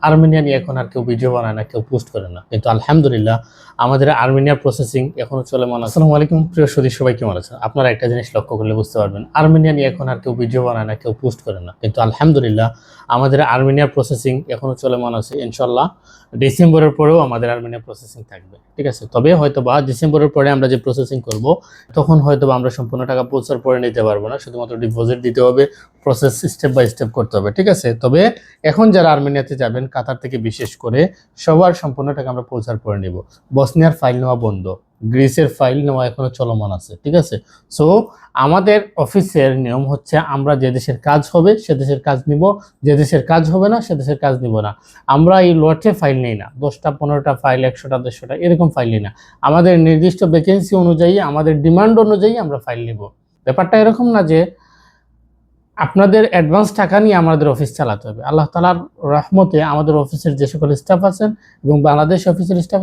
Armenia নিয়ে এখন আর কেউ ভিডিও বানায় না, কেউ পোস্ট করে না, কিন্তু আলহামদুলিল্লাহ আমাদের আর্মেনিয়ার প্রসেসিং এখনো চলমান আছে। আসসালামু আলাইকুম প্রিয় সুধী, সবাই কেমন আছেন? আপনারা একটা জিনিস লক্ষ্য করলে বুঝতে পারবেন, আর্মেনিয়া নিয়ে এখন আর কেউ ভিডিও বানায় না, কেউ পোস্ট করে না, কিন্তু আলহামদুলিল্লাহ আমাদের আর্মেনিয়ার প্রসেসিং এখনো চলমান আছে। ইনশাল্লাহ ডিসেম্বরের পরেও আমাদের আর্মেনিয়া প্রসেসিং থাকবে, ঠিক আছে? তবে হয়তো বা ডিসেম্বরের পরে আমরা যে প্রসেসিং করব, তখন হয়তো বা আমরা সম্পূর্ণ টাকা পৌঁছার পরে নিতে পারবো না, শুধুমাত্র ডিপোজিট দিতে হবে, প্রসেস স্টেপ বাই স্টেপ করতে হবে, ঠিক আছে? তবে এখন যারা আর্মেনিয়াতে যাবেন কাতার থেকে বিশেষ করে, সবার সম্পূর্ণ টাকা আমরা পৌঁছার পরে নিব। বসনিয়ার ফাইল নেওয়া বন্ধ, গ্রিসের ফাইল নেওয়া এখনো চলমান আছে, ঠিক আছে? সো আমাদের অফিসের নিয়ম হচ্ছে, আমরা যে দেশের কাজ হবে সে দেশের কাজ নিব, যে দেশের কাজ হবে না সে দেশের কাজ নিব না। আমরা এই লটে ফাইল নেই না, 10টা 15টা ফাইল, 100টা 150টা এরকম ফাইল নিই না। আমাদের নির্দিষ্ট ভ্যাকেন্সি অনুযায়ী, আমাদের ডিমান্ড অনুযায়ী আমরা ফাইল নিব। ব্যাপারটা এরকম না যে আপনাদের অ্যাডভান্স টাকা নিয়ে আমাদের অফিস চালাতে হবে। আল্লাহ তাআলার রহমতে আমাদের অফিসের যে সকল স্টাফ আছেন এবং বাংলাদেশ অফিসের স্টাফ,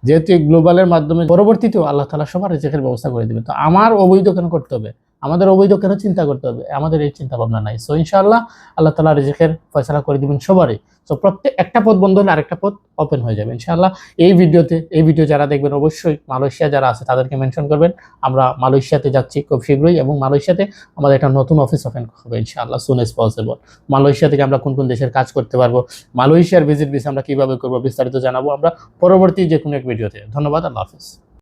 যেহেতু গ্লোবালের মাধ্যমে পরবর্তীতেও আল্লাহ তাআলা সবার রিজিকের ব্যবস্থা করে দেবে। তো আমার অবৈধ কেন করতে হবে, আমাদের অবৈধ কেন চিন্তা করতে হবে? আমাদের এই চিন্তা ভাবনা নাই। সো ইনশাআল্লাহ আল্লাহ তাআলা রিজিকের ফয়সালা করে দিবেন সবারই। সো প্রত্যেক একটা পথ বন্ধ হলে আরেকটা পথ ওপেন হয়ে যাবে ইনশাআল্লাহ। এই ভিডিও যারা দেখবেন অবশ্যই মালয়েশিয়া যারা আছে তাদেরকে মেনশন করবেন। আমরা মালয়েশিয়াতে যাচ্ছি খুব শীঘ্রই, এবং মালয়েশিয়াতে আমাদের একটা নতুন অফিস ওপেন হবে ইনশাআল্লাহ সুন এজ পসিবল। মালয়েশিয়া থেকে আমরা কোন কোন দেশের কাজ করতে পারবো, মালয়েশিয়ার ভিজিট ভিসা আমরা কিভাবে করবো, বিস্তারিত জানাবো আমরা পরবর্তী যে কোনো এক ভিডিওতে। ধন্যবাদ, আল্লাহ হাফিজ।